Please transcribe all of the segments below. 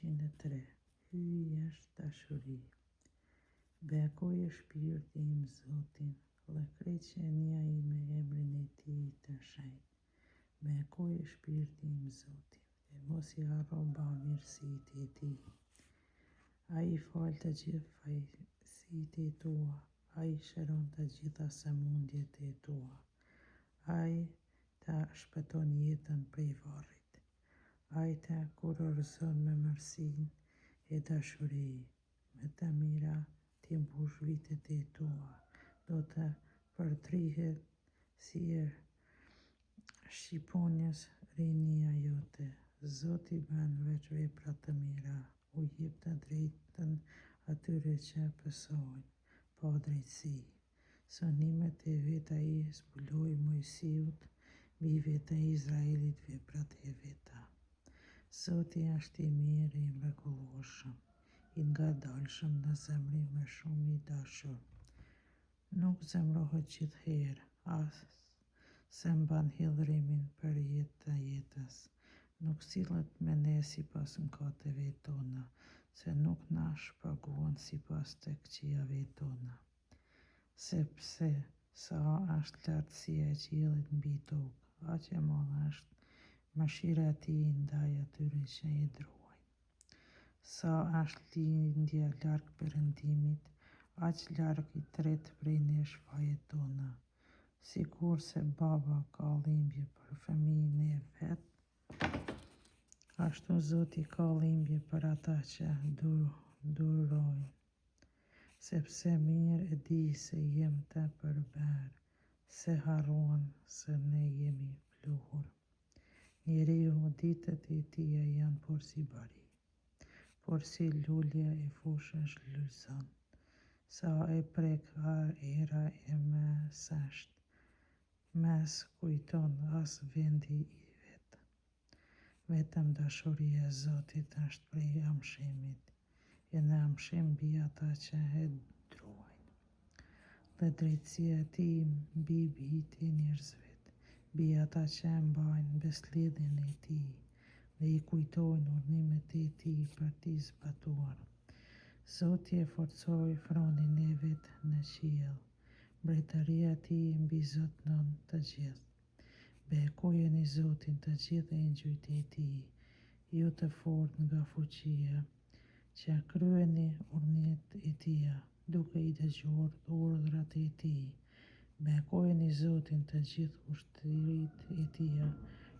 103. Hyj është dashuri. Bekoje shpirti im Zotin, lëkreqenia ime emrin e ti të shenjtë. Bekoje shpirti im Zotin, e mos i harro bamirësitë e ti. Ai fal të gjithë fajësitë e tua, ai shëron të gjitha sëmundjet e tua. Ai të shpëton jetën prej varrit. Ai të kurorëzon me mërsinë e dashurisë, me të mira ti mbush vitet e tua, do të përtrihet si e shqiponjës rinia jote. Zoti bën veç vepra të mira, u jep të drejtën atyre që pësojnë, pa drejtësi. Sënimet e veta i zbuloi Mojsiut, bijve të Izraelit veprat e veta. Zoti është i mirë, i mrekullueshëm, i ngadalshëm në zemrim me shumë i dashur. Nuk zemrohet gjithherë, as se mban hidhrimin për jetë të jetës. Nuk sillet me ne sipas mëkateve tona, se nuk na shpaguan sipas të këqijave tona. Sepse sa është lartësia e qiellit mbi tokë, aq e madhe është mëshira e tij ndaj atyre që e druajnë. Sa është lindja larg Perëndimit, aq larg i tret prej nesh fajet tona. Sikur se baba ka dhimbje për fëmijën e vet, ashtu Zoti ka dhimbje për ata që durojnë. Sepse mirë e di se jem të përber, se harruan se ne jemi pluhur. Njeriu ditët e tija janë por si bari, por si lulja e fushës lulëzon. Sa e prek era e mesashtë, mes kujton as vendi i vet. Vetëm dashuria e Zotit është prej amshimit, e në amshim mbi ata që e druajnë. Dhe drejtësia e tij mbi bijtë e njerëzve, mbi ata që e mbajnë beslidhjen e tij dhe i kujtojnë urdhrimet e tij për t'i zbatuar. Zoti e forcoi fronin e vet në qiell, mbretëria e tij mbi zotënon të gjithë. Bekojeni Zotin të gjithë engjëjt e tij, ju të fortë nga fuqia, që kryeni urdhrimet e tija, duke i dëgjuar urdhrat e tij. Bekojeni Zotin të gjithë ushtritë e tija,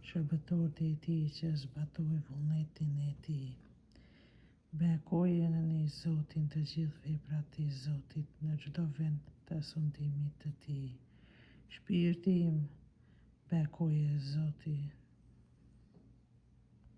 shërbëtorët e tij që zbatojnë vullnetin e tij. Bekojeni Zotin të gjithë veprat e Zotit në çdo vend të sundimit të tij. Shpirti im bekoje Zotin.